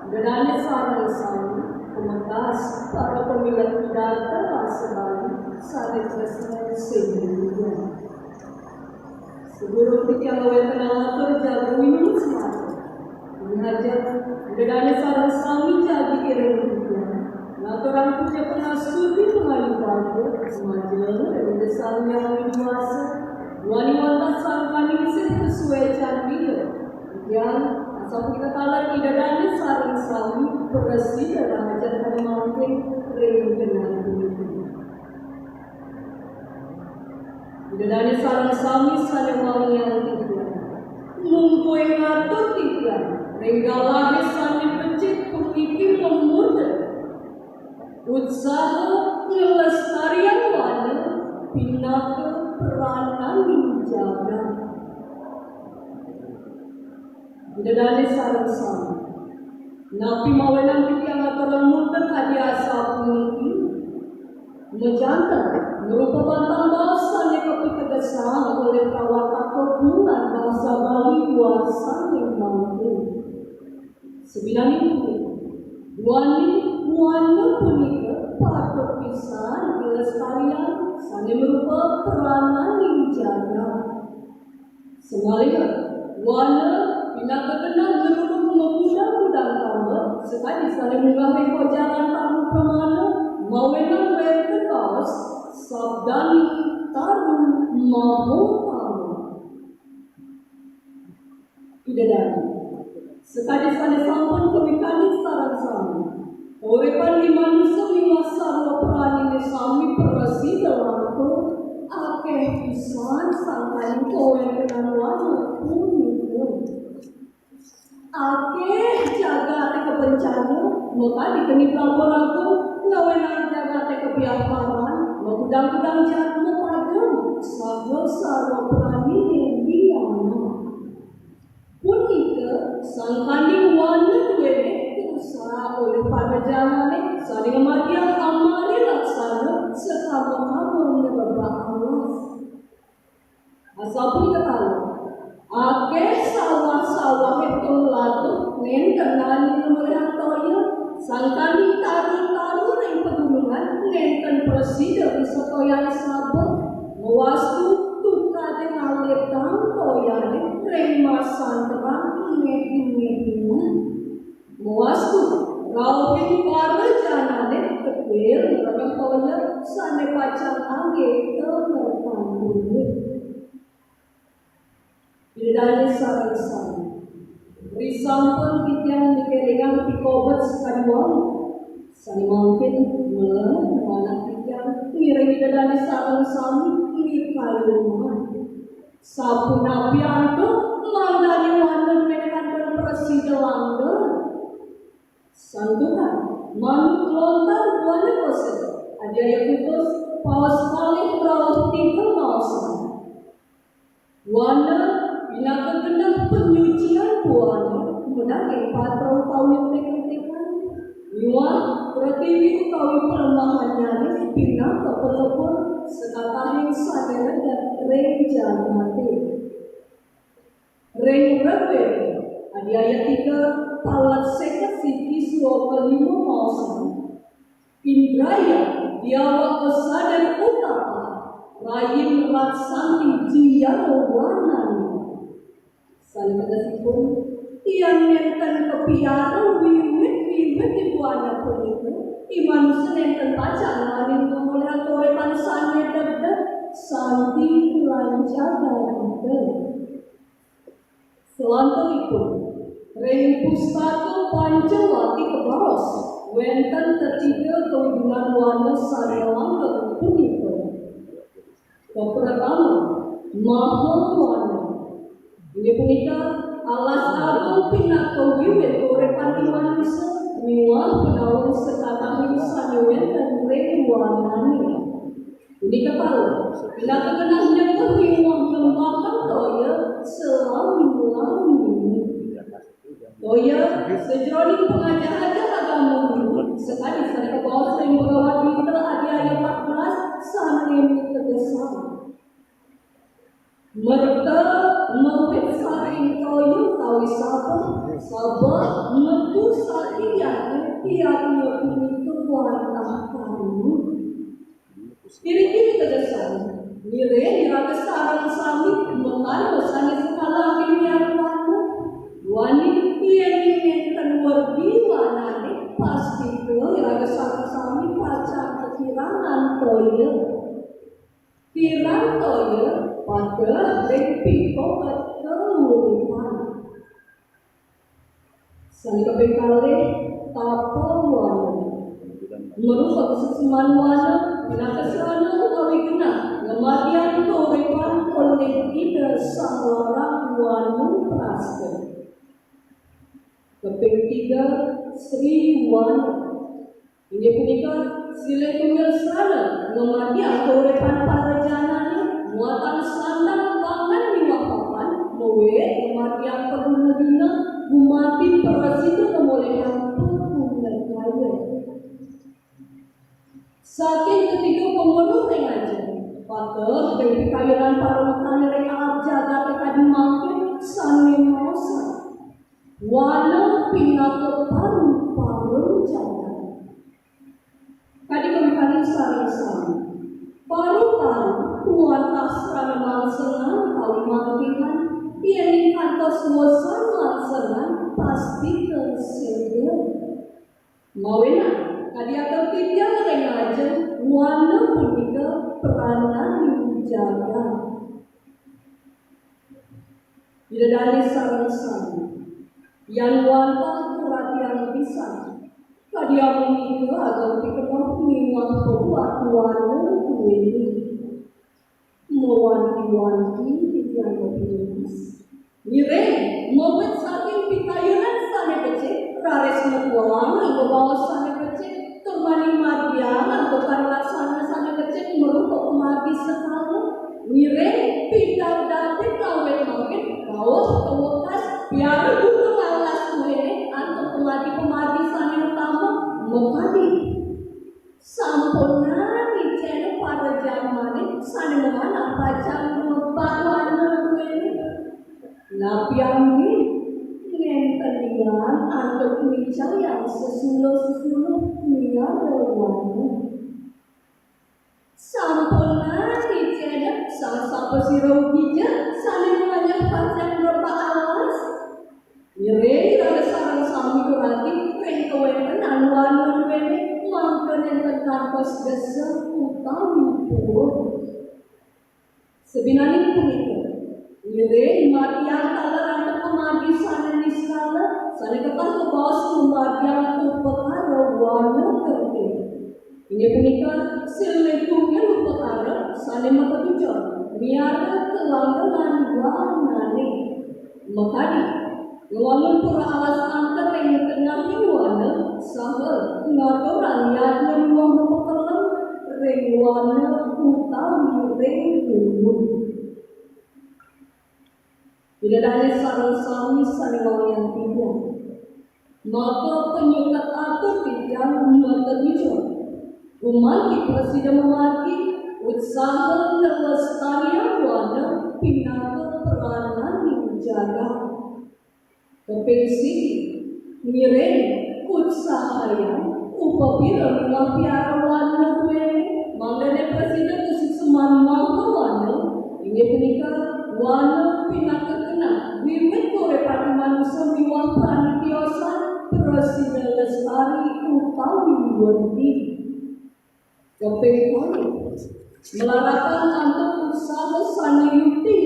Gerane sarang sami pemegas para pemilihan Pidarta Bahasa Bali sare presiden sebelumnya. Sebelum kita mulai kenal jago minum semata. Mengajar gerane sarang sami jadi kirim-kirim. Naturan punya pernah studi mengalihkan semacam dari desa yang dewasa. Wanita sangkani sesuai cantik yang asal kita tahu tidak ada saling sami berasi dalam ajaran mungkin kering dengan begitu. Tidak ada saling sami saling wangi yang tiga. Mungkin ngatur tiga. Regalahe sami pencit puniki pemuda. Usaha pelestarian wana pindah ke peranan menjaga. Tidak ada sarang-sarang. Napi mawenan kita yang akan mudah hadiah asap puniki. Menjantan merupakan bantang bahasa yang kepikiran oleh perawatan Bulan Bahasa Bali warsa yang mampu. Sembilan itu, Wana punika patut pisan pelestarian sani merupa peranan yang jaga. Sebaliknya, Wana bila terkenal menurut mudah-mudahan tambah sekali saling menggapai jalan tamu permana mawenan berketas sabdani tarum mahu tamu. Tidak ada. Sekali-sekali sampun pemikanis sarang-sarang. Orepan di manusia masa peran ini sami perasi dalam itu akeh pisan sampai kowe kenal warna pun akeh jaga te kebencana maka dikeni laporan ngawenan jaga te kebiaparan mengudang-udang jatuh padam sabel sarwa peran ini diana punika sangkani warna duwe usaha oleh para jalan saling kematian amari laksana sekama-kama menyebabkan Allah. Asapun ketahui, akeh sawah-sawah itu lalu ngentenani melihat toya, sangkani taru-taru yang pegunungan ngenten presiden setoya sabot, mewastu tuka dengan letang toya remasan terang ngedin-ngedingan. Mewastu rauhin para janane kecil mereka toya sane pacar angge temerkan bumi. Tidak sarang-sarang. Risampun kita dikeringan pikobat sekali wang. Sani mungkin mana kita ngiring tidak sarang-sarang ini kayuman. Sapu nabi anto mandani wandan menekan presiden langgar. Santukan manuk lontar buahnya kosen. Ada yang putus paus kali berawal tiga mausan. Wana bila terkena penyucian buahnya menangin patron tahun tekan-tekan. Iwan berarti tahu perlembahannya ini pindah ke pelopor sekatahin sadar dan reja mati. Reng berbe ada ayat 3 palat sekat siki suwa kelima mausan. Indraya diawak kesadar utama lain laksanti jia warnanya. Saling kasihpun tiang nenten kepiara wiwit di buana pun itu iman senenten pacar manin kemuliaan toretan sanne deg santi lanjaga deg. Selanjutnya Reng pustaka Pancawati kebaros wenten ketiga kewidulan wana saryalang kepunika. Pertama, maha wana. Ini punika alas agung pinaka wiwit urepan di manusia miwah penawar sekatahin sanyuwen dan reng wanani. Ini kepala pinaka kenasnya kehiwang kembakan toya selami-lami. Toya sajeroning pengajar-ajar agama sekali saya bawah saya pegawai kita ada ayat 14 sana yang tegesam. Mereka mewet saring toya tawi sabar metu saring Kiri-kiri kedesan, nire diraga sarang sami, mengal sani sekala kini wani yang keluar biwanane pasti ke diraga sarang sami pacar kekirangan toya, kirang toya pada piko ketulupan. Sani kebengkale tapo wana, merusak kesesuman wana. Pinakasana utawi kena ngemadian torepan oleh kita seorang wanu praste. Keping 3 Sri Wanu. Ini punika sile tunggal sana ngemadian torepan para jananya muatan sandang pangan diwapapan mowe ngemadian perunadina gumati perasitu kemolehan perunad kaya. Saking ketiga pemenuh aja, pada dari kairan para utama mereka jaga tekadi makin sani mausa, walau Pidato paru jaga. Kadi kami kali sarang-sarang, paru kuantas ramalan senang kali makikan, ia kantos bosan senang pasti tersedia. Mawena. Kadi akan tidak rengaja wana punika peranan dijaga. Tidak dari sarang-sarang yang wanta perhatian bisa. Kadi akan punika agar dikenal minyak pembuat wana ini mewanti-wanti yang optimis. Nire membuat saking pitayunan sana kecil rares metuang yang bawa sana kecil temani madian atau karena sana kecil merupakan pemagi sekali nire Pidarta kawe makin kaos kewekas biar gunung alas kuene atau pemagi sana utama mengadi sampunani channel pada zaman sana mana pacang membawa kuene lapiangi dengan atau bicara yang sesuluh niarawannya sampurna dicedek sama-sama sirau hijau saling banyak panjang berapa alas nyeri ada sarang sami berarti kuen kewenan wana wene mangken yang terkampus desa utawi pur sebenarnya begitu nyeri matian talarang kemadi sana di skala sana ketah ke bawah kemadian perkara wana kerja ini punika silmetungnya perkara sana mata tujuan biar kelanggangan wana ni makanya ngewangun pura alas angker yang tengahnya wana sahel ngatoran yang luang pekelang ring wana utawi ring gunung. Tidak ada sarang sami saling yang tidak. Maka penyukat atur tidak mata hijau. Umat presiden memaki usaha kelestarian wana Pidato peranan dijaga. Kepensih mireng usaha upapira mengapiara wana kuene manggane presiden kesusuman mangka wana ini menikah wana Pidato wiwit kore pati manusia miwang pranitiosan presiden lestari utawi wanti kepengkoni melarakan antuk usaha sanayuti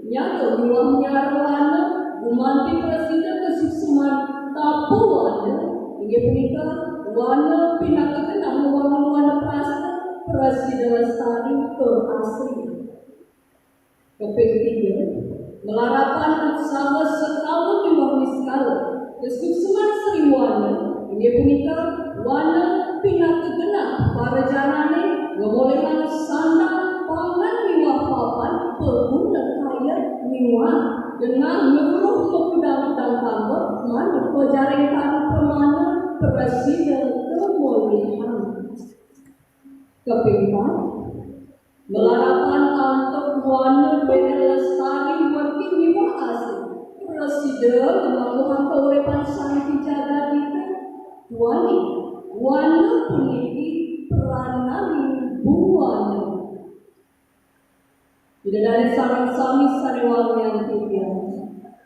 nyato miwang nyarwana gumanti presiden kesusuman tapu wana hingga menikah wana Pidato mewangun wana prasta presiden lestari ke asli kepengkini melarakan usaha setahun di skala kesusuman Sriwana ini punika wana Pidato genap para janane ngomolehan sandang pangan niwa papan pengguna kaya niwa dengan meruh mengudang-udang tambah manut pejaringkan pemana presiden kemolehan kepingkan melarakan antuk wana bene lestari warki niwa asli presiden mengakukan keuripan santi jaga kita wani wana puniki peranan buwan dari sarang sami sarewangi yang tiga.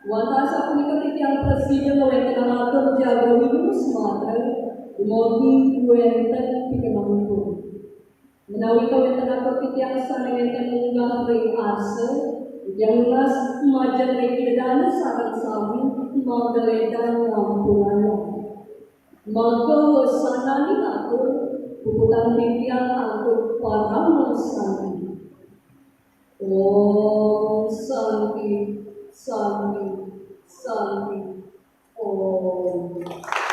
Wantasa punika titiang presiden wenten atur jaga windu Sumatera, dumodi wenten pikenamipun. Menawi wenten atur titiang sana wenten munggah rei arse, yang las majan rei kedana sarang sami, magaledan ngampulana. Maka wasanani atur, puputan titiang atur parang sami. Om Santi, Santi, Santi.